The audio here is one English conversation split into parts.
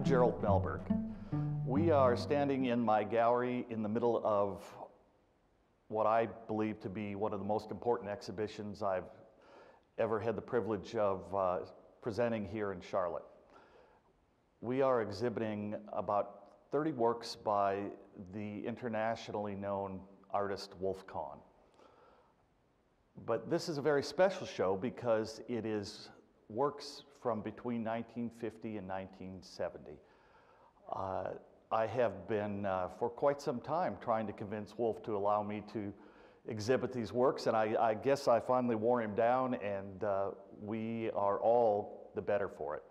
Jerald Melberg. We are standing in my gallery in the middle of what I believe to be one of the most important exhibitions I've ever had the privilege of presenting here in Charlotte. We are exhibiting about 30 works by the internationally known artist Kahn. But this is a very special show because it is works from between 1950 and 1970. I have been for quite some time trying to convince Wolf to allow me to exhibit these works, and I guess I finally wore him down, and we are all the better for it.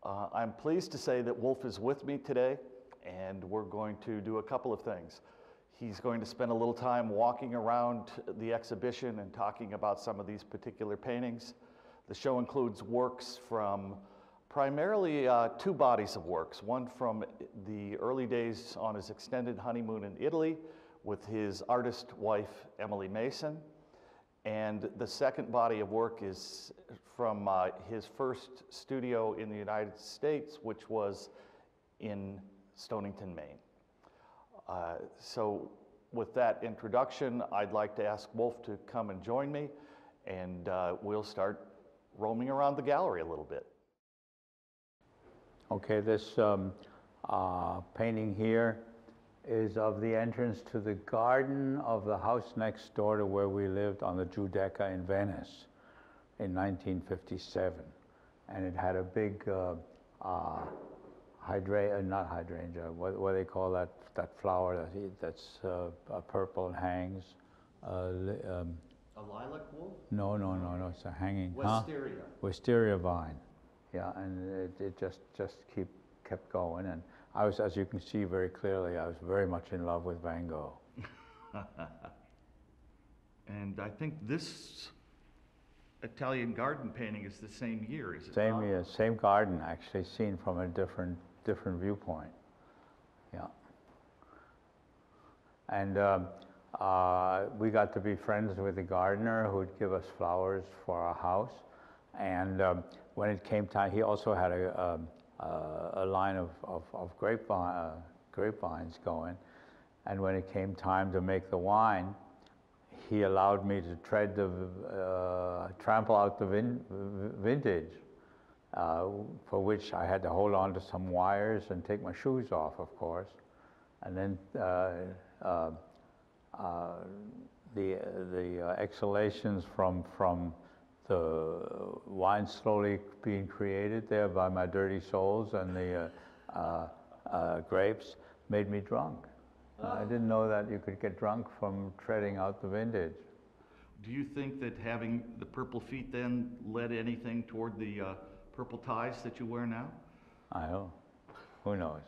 I'm pleased to say that Wolf is with me today, and we're going to do a couple of things. He's going to spend a little time walking around the exhibition and talking about some of these particular paintings. The show includes works from primarily two bodies of works, one from the early days on his extended honeymoon in Italy with his artist wife, Emily Mason, and the second body of work is from his first studio in the United States, which was in Stonington, Maine. So with that introduction, I'd like to ask Wolf to come and join me, and we'll start roaming around the gallery a little bit. Okay, this painting here is of the entrance to the garden of the house next door to where we lived on the Giudecca in Venice in 1957. And it had a big not hydrangea, what do they call that flower that's purple and hangs? A lilac, Wolf? No, it's a hanging. Wisteria. Wisteria vine, yeah, and it just kept going. And I was, as you can see very clearly, I was very much in love with Van Gogh. And I think this Italian garden painting is the same year, is it Same not? year, same garden, actually, seen from a different viewpoint. Yeah. And we got to be friends with the gardener who would give us flowers for our house. And when it came time, he also had a line of grapevines going. And when it came time to make the wine, he allowed me to trample out the vintage, for which I had to hold on to some wires and take my shoes off, of course. And then the exhalations from the wine slowly being created there by my dirty soles and the grapes made me drunk. I didn't know that you could get drunk from treading out the vintage. Do you think that having the purple feet then led anything toward the purple ties that you wear now? I know. Who knows?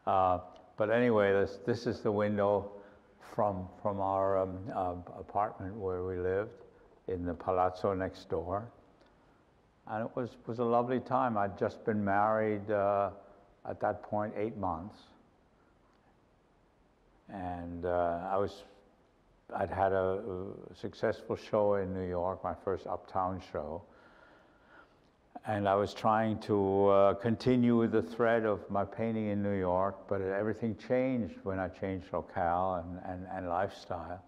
But anyway, this is the window from our apartment where we lived in the palazzo next door. And it was a lovely time. I'd just been married at that point 8 months. And I'd had a successful show in New York, my first uptown show. And I was trying to continue with the thread of my painting in New York, but everything changed when I changed locale and lifestyle.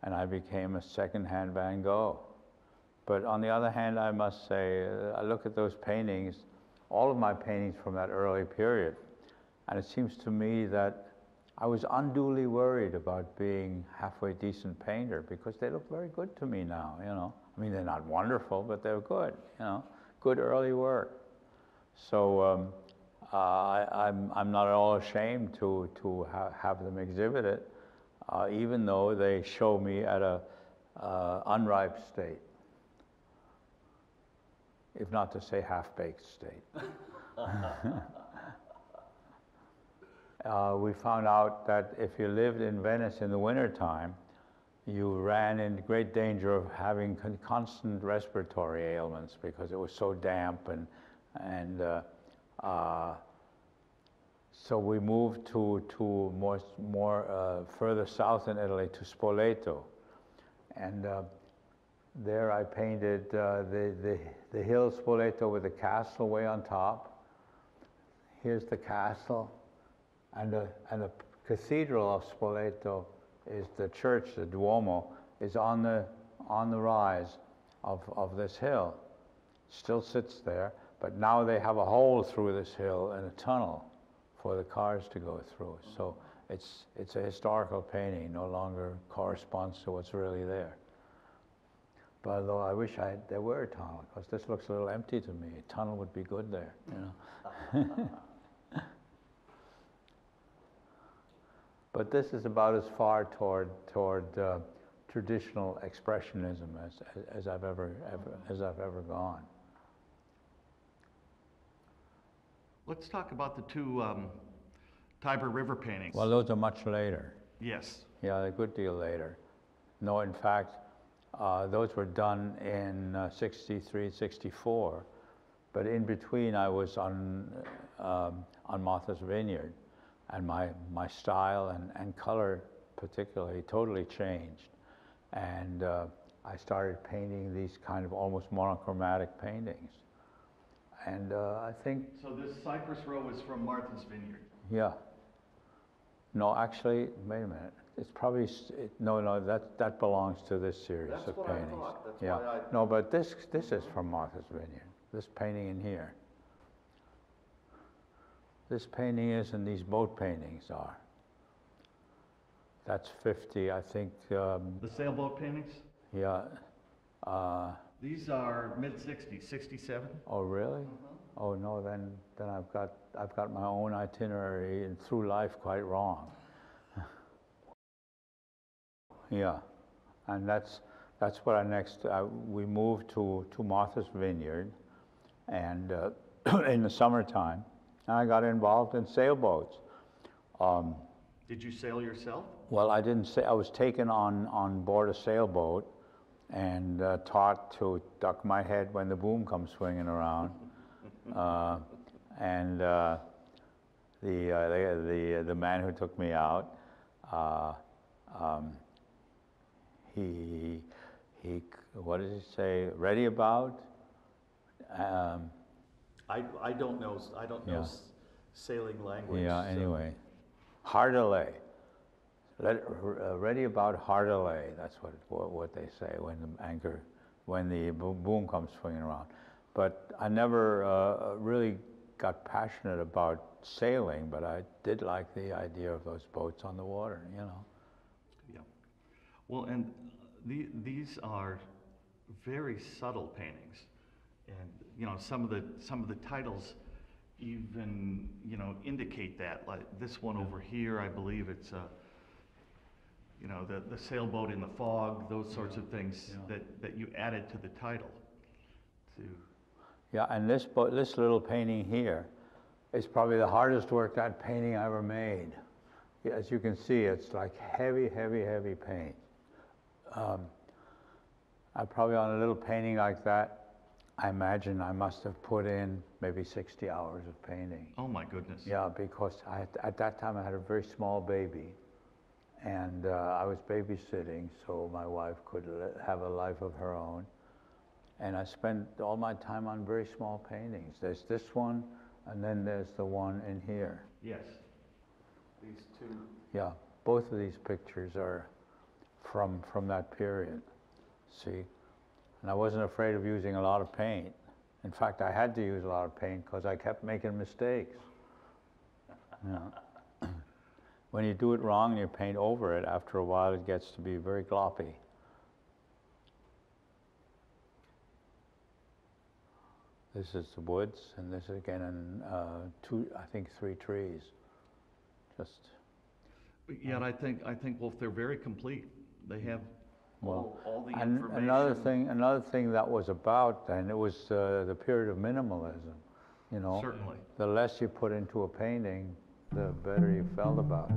And I became a second-hand Van Gogh. But on the other hand, I must say, I look at those paintings, all of my paintings from that early period, and it seems to me that I was unduly worried about being halfway decent painter because they look very good to me now, you know. I mean, they're not wonderful, but they're good, you know, good early work. So I'm not at all ashamed to have them exhibited, even though they show me at a unripe state, if not to say half-baked state. We found out that if you lived in Venice in the wintertime, you ran in great danger of having constant respiratory ailments because it was so damp, and so we moved to more further south in Italy to Spoleto, and there I painted the hill Spoleto with the castle way on top. here's the castle, and the cathedral of Spoleto is the church, the Duomo, is on the rise of this hill. Still sits there, but now they have a hole through this hill and a tunnel for the cars to go through. So it's a historical painting, no longer corresponds to what's really there. But although I wish there were a tunnel, because this looks a little empty to me. A tunnel would be good there, you know. But this is about as far toward traditional expressionism as I've ever gone. Let's talk about the two Tiber River paintings. Well, those are much later. Yes. Yeah, a good deal later. No, in fact, those were done in 63, 64. But in between, I was on Martha's Vineyard, and my style and color particularly totally changed. And I started painting these kind of almost monochromatic paintings. And I think... So this cypress row is from Martha's Vineyard? Yeah. No, actually, wait a minute. It's probably, no, that belongs to this series of paintings. That's what I thought. That's yeah. why I... No, but this is from Martha's Vineyard. This painting in here. This painting is, and these boat paintings are. That's 50, I think. The sailboat paintings? Yeah. These are mid-60s, 67. Oh, really? Oh no, then I've got my own itinerary and through life quite wrong. Yeah, and that's what I next. We moved to Martha's Vineyard, and in the summertime, I got involved in sailboats. Did you sail yourself? Well, I didn't say. I was taken on board a sailboat and taught to duck my head when the boom comes swinging around. And the man who took me out, he what does he say? Ready about? I don't know. Yeah. Sailing language. Yeah. so- Anyway, hard-a-lay. Ready about hard-a-lay. That's what they say when the boom comes swinging around. But I never really got passionate about sailing, but I did like the idea of those boats on the water, you know. Yeah. Well, and these are very subtle paintings, and you know some of the titles even indicate that. Like this one over here, I believe it's the sailboat in the fog, those sorts of things that you added to the title. Yeah, and this little painting here is probably the hardest work that painting I ever made. Yeah, as you can see, it's like heavy, heavy, heavy paint. I probably on a little painting like that, I imagine I must have put in maybe 60 hours of painting. Oh my goodness. Yeah, because at that time I had a very small baby, and I was babysitting, so my wife could have a life of her own. And I spent all my time on very small paintings. There's this one, and then there's the one in here. Yes. These two. Yeah, both of these pictures are from that period. See? And I wasn't afraid of using a lot of paint. In fact, I had to use a lot of paint because I kept making mistakes. Yeah. When you do it wrong and you paint over it, after a while it gets to be very gloppy. This is the woods, and this is again in I think 3 trees. Just. Yeah, I think well, they're very complete. They have all the and information. another thing that was about then, it was the period of minimalism. You know, Certainly. the less you put into a painting, the better you felt about it.